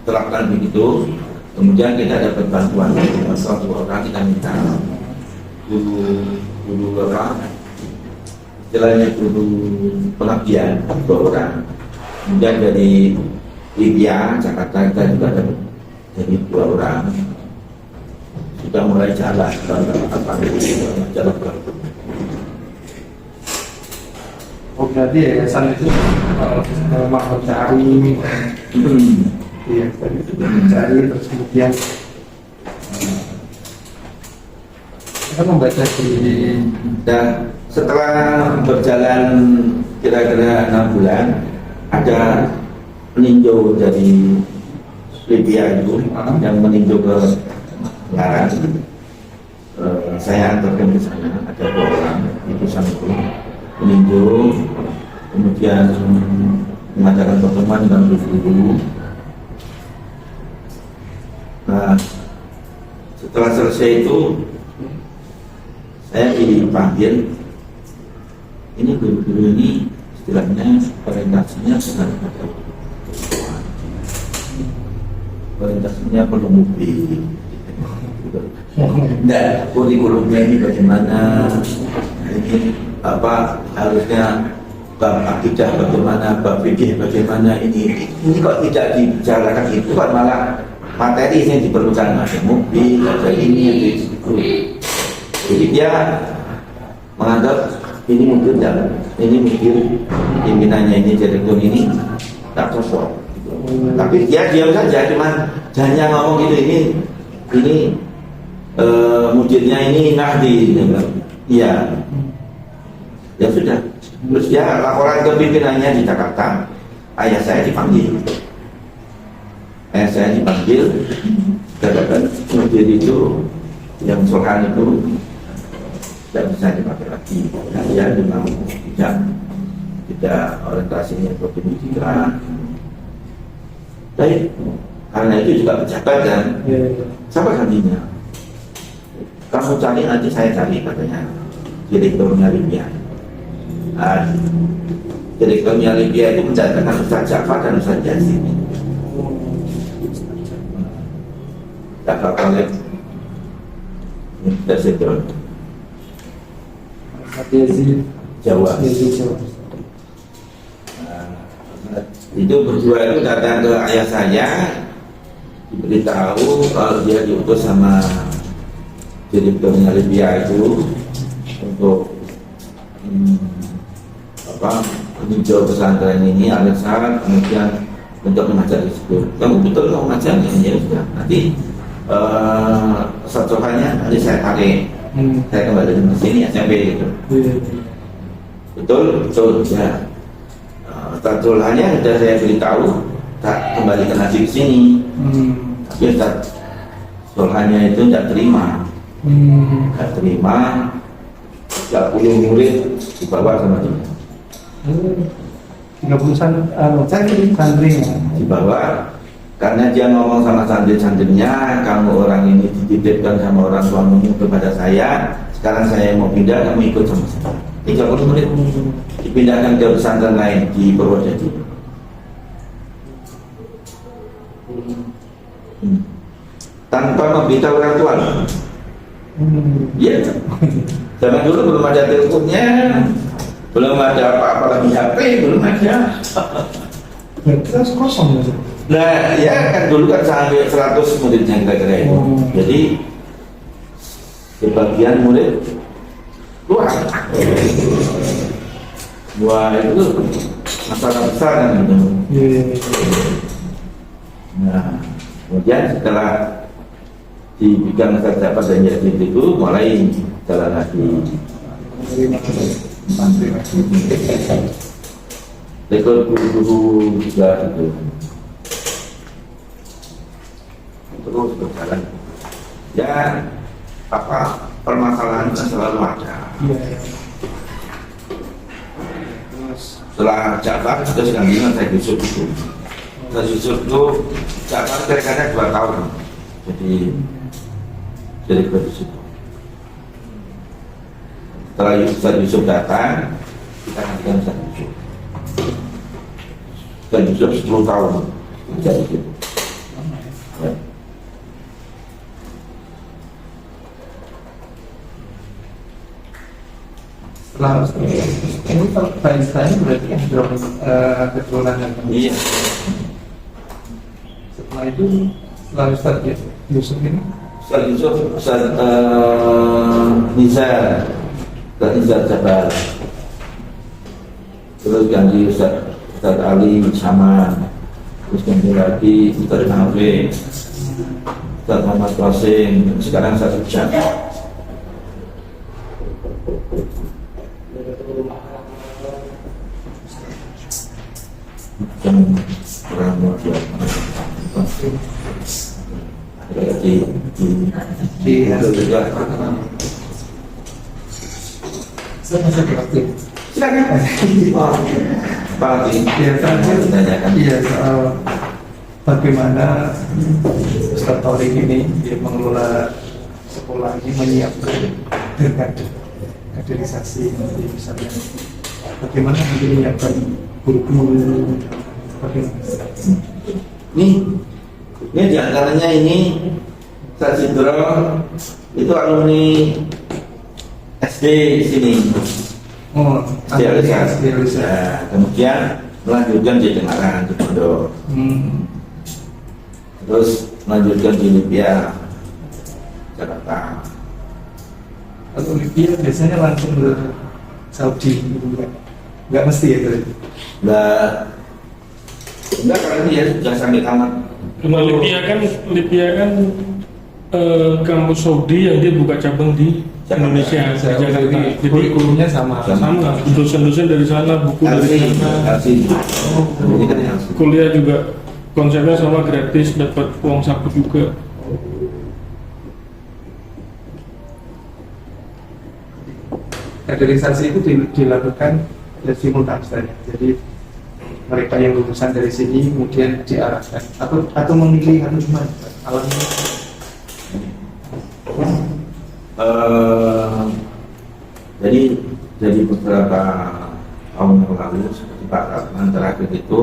terapkan begitu, kemudian kita dapat bantuan dari satu orang, kita minta guru apa? Istilahnya guru pengabdian 2 orang. Kemudian dari Libya, Jakarta kita juga ada dari 2 orang. Sudah mulai jalan jalan baru. Oh berarti yayasan itu memang mencari, iya, mencari terus kemudian kita membaca di. Dan setelah berjalan kira-kira 6 bulan, ada peninjau dari Libya itu yang meninjau ke Ngarang. Saya antarkan ke sana, ada 2 orang itu sana itu meninjau, kemudian mengadakan pertemuan dengan guru-guru. Nah, setelah selesai itu saya dipanggil. Ini guru-guru ini istilahnya orientasinya perlu mobil. Nah, kurikulumnya ini bagaimana? Ini apa harusnya bab akidah bagaimana, bab fikih bagaimana? Ini kok tidak dibicarakan itu, kok malah materi yang diperlukan ada mobil, ada ini, ada itu. Jadi dia menganggap ini mungkin tidak, ini mungkin pimpinannya ini direktur ini tak cocok. Tapi dia diam saja, cuma hanya ngomong gitu, ini mudirnya ini Nahdi, iya, ya sudah. Terus dia laporan ke pimpinannya di Jakarta, ayah saya dipanggil, katakan mudir itu yang Sulhan itu tidak bisa dipakai lagi, karena dia memang tidak orientasinya ke pendidikan. Baik, karena itu juga pejabat kan, siapa gantinya? Kamu cari, nanti saya cari, katanya direkturnya Libya. Direkturnya Libya itu mendatangkan Ustaz Ja'far dan Ustaz Yazid. Ja'far Khalid Tersedon Jawa. Itu berdua itu datang ke ayah saya, diberitahu kalau dia diutus sama direkturnya Libya itu untuk meninjau pesantren ini alasan kemudian untuk mengajar di situ. Kamu betul mau mengajarnya? Ya sudah, nanti satuannya nanti saya tarik, saya kembali ke sini SMP gitu. Betul ya. Satuannya sudah saya beritahu tak kembali ke nasi ke sini. Tapi satuannya itu tidak terima. Tidak terima. 30 murid dibawa sama dia. 30 santri dibawa karena dia ngomong sama santri-santrinya, kamu orang ini dititipkan sama orang tuamu kepada saya, sekarang saya mau pindah, kamu ikut sama saya. 30 murid dipindahkan ke pesantren lain di Purwodadi. Tanpa memberitahu orang tua. Iya. Zaman dulu belum ada teleponnya, belum ada apa-apa lagi HP, belum ada. Terus kosong ya. Nah, ya kan dulu kan sampai 100 muridnya kira-kira itu. Jadi sebagian murid keluar. Wah, itu masalah besar kan gitu. Nah, kemudian setelah dibikin masyarakat dan jadi itu mulai jalan lagi. Rekor guru-guru juga itu terus berjalan. Ya, apa permasalahan selalu ada. Setelah Jabar terus gantian saya Yusuf itu. Saya Yusuf itu Jabar kira-kira 2 tahun. Jadi Yusuf. Setelah Yusuf datang, kita gantikan Ustaz Yusuf. Ustaz Yusuf 10 tahun menjadi itu. Ya. Setelah ini kalau Einstein berarti yang keturunan yang Iya. setelah itu setelah Ustaz Yusuf ini Ustaz Yusuf, Ustaz Nizar Jabar, terus ganti Ustaz Ali Saman, terus ganti lagi Ustaz Nafi, Ustaz Muhammad Qasim, sekarang Ustaz Ujang. Dan orang muda di juga. saya masih beraktif. Silakan. Pak Ya, terakhir ditanyakan. iya soal bagaimana Ustaz Thorik ini dia mengelola sekolah ini menyiapkan dengan kaderisasi nanti misalnya bagaimana nanti menyiapkan guru-guru bagaimana? Ini diantaranya ini Ustaz Sidro itu alumni SD sini. Oh, Idealisasi. Nah, kemudian melanjutkan di Dengaran di Pondok. Terus melanjutkan di Libya, Jakarta. Kalau Libya biasanya langsung ke Saudi, nggak mesti ya itu. Enggak, karena dia sudah sampai tamat. Cuma Libya kan kampus Saudi yang dia buka cabang di Indonesia, di Jakarta. Jadi kurikulumnya sama. dosen-dosen dari sana, buku dari sana, Ini kan LC. kuliah juga konsepnya sama, gratis, dapat uang saku juga. Kaderisasi itu dilakukan simultan saja. Jadi mereka yang lulusan dari sini kemudian diarahkan atau memilih atau gimana alamnya? Jadi beberapa tahun yang lalu seperti Pak Ratman terakhir itu,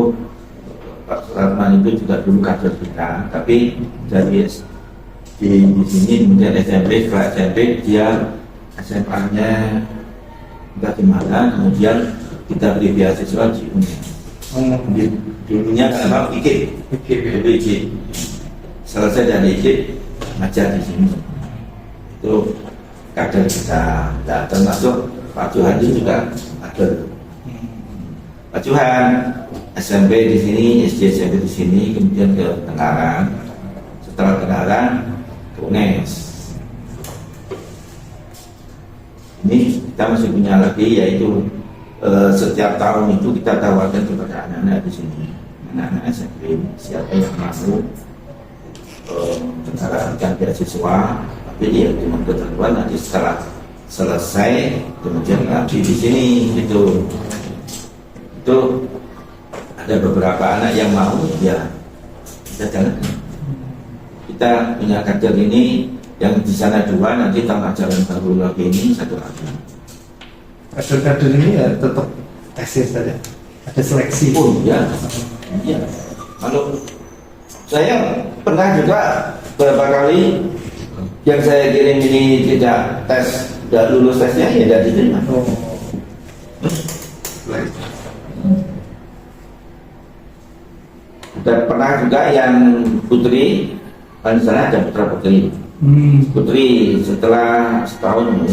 Pak Ratman itu juga dulu kader kita, tapi dari di sini kemudian SMP, setelah SMP dia SMA-nya entah di mana, kemudian kita beri beasiswa di UNED. Dulunya karena IKIP, selesai dari IKIP ngajar di sini. Itu kader kita. Nah, termasuk Pak Johan juga kader. Pak Johan SMP di sini, SD SMP di sini, kemudian ke Tengaran. Setelah Tengaran ke UNES. Ini kita masih punya lagi, yaitu setiap tahun itu kita tawarkan kepada anak-anak di sini, anak-anak SMP, siapa yang mau mendapatkan beasiswa, tapi dia cuma ketentuan nanti setelah selesai kemudian lagi di sini gitu. Itu ada beberapa anak yang mau, ya kita jalan. Kita punya kader ini yang di sana 2, nanti tambah jalan baru lagi ini 1 lagi. kader-kader ini ya tetap tesis saja, ada seleksi. Oh ya, iya. Kalau saya pernah juga beberapa kali yang saya kirim ini tidak tes, tidak lulus tesnya ya tidak diterima. Oh. Dan pernah juga yang putri, kan misalnya ada putra putri. Putri setelah setahun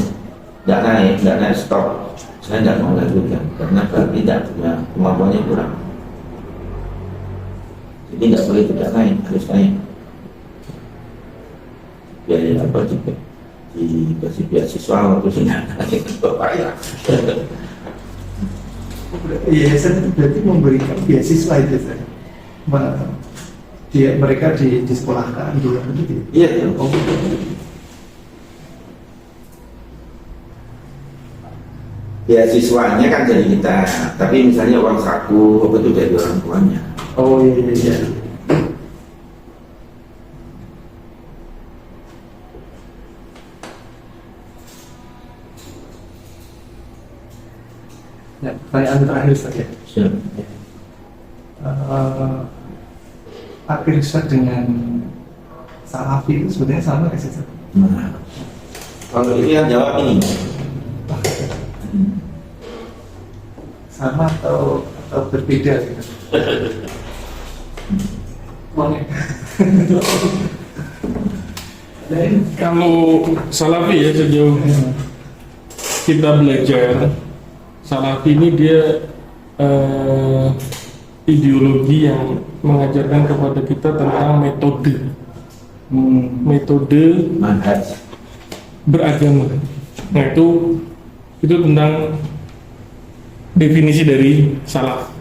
tidak naik stop. Saya tidak mau lanjutkan karena berarti tidak punya kemampuannya kurang. Jadi tidak boleh tidak naik, harus naik. Biaya apa juga dikasih beasiswa waktu sini naik bapak ya. Yayasan itu berarti memberikan beasiswa itu saya. Mereka disekolahkan di luar negeri. Iya. Oh. Beasiswanya kan dari kita, tapi misalnya uang saku apa itu dari orang tuanya. Oh iya. Ya, pertanyaan terakhir saja. Akhirnya dengan Salafi itu sebenarnya sama nggak sih? Nah, kalau itu yang jawab ini. Sama atau berbeda gitu? Kalau Salafi ya sejauh kita belajar, Salafi ini dia ideologi yang mengajarkan kepada kita tentang metode Manhaj. beragama. Nah itu tentang definisi dari salaf.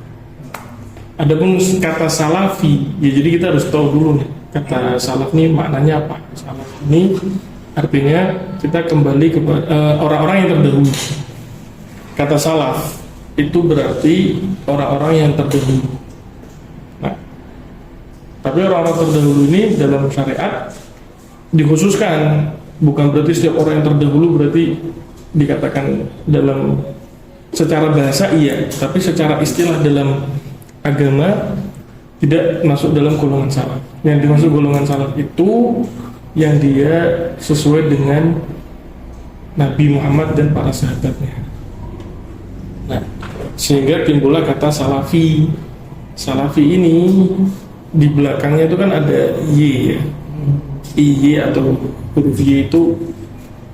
Adapun kata salafi, ya jadi kita harus tahu dulu nih kata salaf ini maknanya apa. Salaf ini artinya kita kembali kepada orang-orang yang terdahulu. Kata salaf itu berarti orang-orang yang terdahulu. Nah, tapi orang-orang terdahulu ini dalam syariat dikhususkan, bukan berarti setiap orang yang terdahulu berarti dikatakan dalam secara bahasa iya, tapi secara istilah dalam agama tidak masuk dalam golongan salaf. Yang dimaksud golongan salaf itu yang dia sesuai dengan Nabi Muhammad dan para sahabatnya. Nah, sehingga timbullah kata salafi. Salafi ini di belakangnya itu kan ada Y ya. Y atau huruf Y itu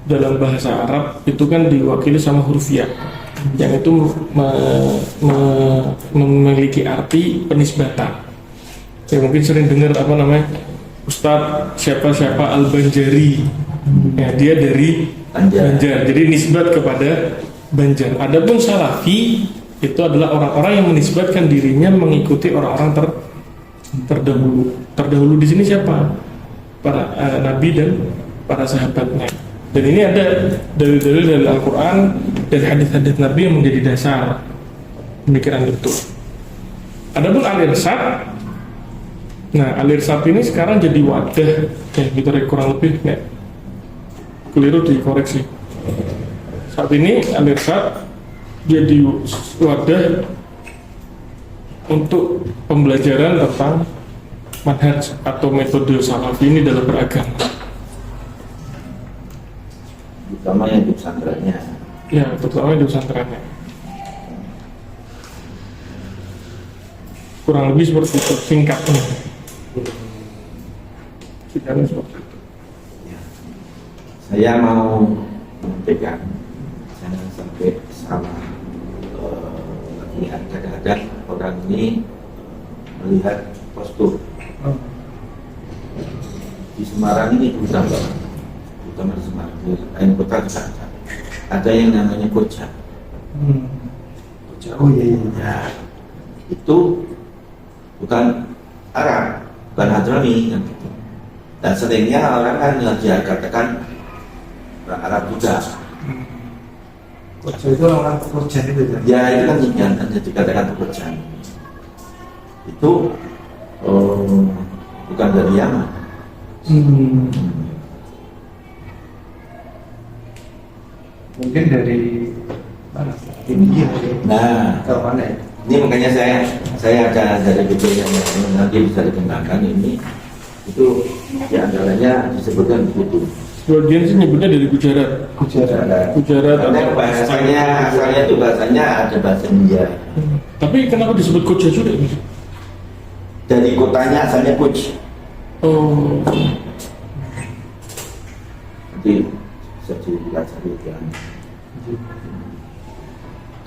dalam bahasa Arab itu kan diwakili sama huruf Ya, yang itu memiliki arti penisbatan. Saya mungkin sering dengar apa namanya Ustadz siapa Al-Banjari, ya, dia dari Banjar, jadi nisbat kepada Banjar. Adapun Salafi itu adalah orang-orang yang menisbatkan dirinya mengikuti orang-orang terdahulu. Terdahulu di sini siapa? Para Nabi dan para sahabatnya. Dan ini ada dalil-dalil dari Al-Quran dan hadis-hadis Nabi yang menjadi dasar pemikiran itu. Adapun Al-Irsyad, nah Al-Irsyad ini sekarang jadi wadah, ya gitu kurang lebih, ya, keliru dikoreksi. Saat ini Al-Irsyad jadi wadah untuk pembelajaran tentang manhaj atau metode salafi ini dalam beragama. Terutama yang di pesantrennya. Ya, terutama di pesantrennya. Kurang lebih seperti itu singkatnya. Singkatnya seperti itu. Ya. Saya mau menyampaikan, jangan sampai salah melihat. Kadang-kadang orang ini melihat postur. Di Semarang ini terutama di Semarang, di lain kota juga ada yang namanya koja. Oh iya. Ya, itu bukan Arab, bukan Hadrami yang gitu. Dan seringnya orang kan yang dia katakan orang Arab juga. Koja itu orang pekerja itu ya? Ya itu kan yang dikatakan pekerjaan. Itu bukan dari Yaman. Mungkin dari Mana? India. Nah, Kalau mana ya? ini makanya saya ada dari buku yang nanti bisa dikembangkan ini, itu di antaranya disebutkan buku. Sebagian sih nyebutnya dari Gujarat. Gujarat Karena atau bahasanya asalnya itu bahasanya ada bahasa India. Tapi kenapa disebut Koja juga? Dari kotanya asalnya Kuch. Oh, Jadi bisa dipelajari kan.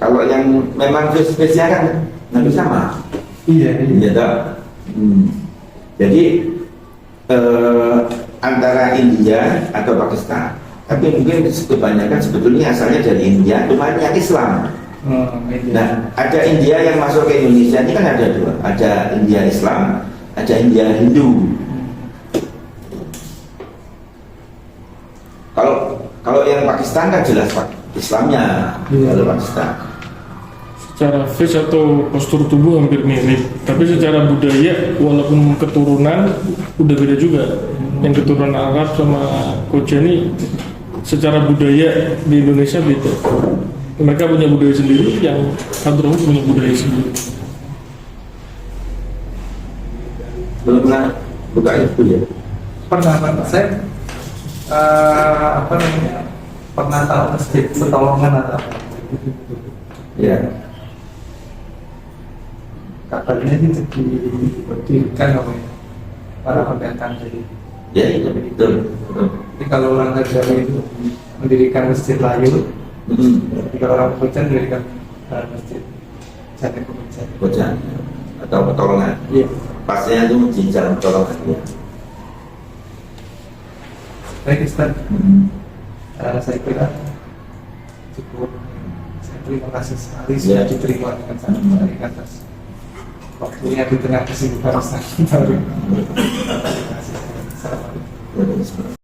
Kalau yang memang spesial kan nanti sama. Iya, iya. Iya tak? Jadi antara India atau Pakistan, tapi mungkin kebanyakan sebetulnya asalnya dari India, cuma yang Islam. India. Nah, ada India yang masuk ke Indonesia ini kan ada dua, ada India Islam, ada India Hindu. Kalau yang Pakistan kan jelas Pak, Islamnya kalau Pakistan. secara face atau postur tubuh hampir mirip, tapi secara budaya walaupun keturunan udah beda juga. Yang keturunan Arab sama Koja ini secara budaya di Indonesia beda. Mereka punya budaya sendiri, yang Hadramaut punya budaya sendiri. Belum pernah buka itu ya. Pernah saya apa namanya, pernah tahu masjid Petolongan atau apa? Ya. Kabarnya itu didirikan oleh para pendatang jadi. Ya, itu betul. Jadi kalau orang Hadrami itu mendirikan masjid layu, jadi kalau orang Koja mendirikan masjid Jati Koja. Koja atau Petolongan. Iya. Pasnya itu di Jalan Petolongan ya. Baik Ustaz, saya kira cukup. Saya terima kasih sekali sudah diterima dengan sangat baik atas waktunya di tengah kesibukan Ustaz. Terima kasih. Assalamualaikum. Ya,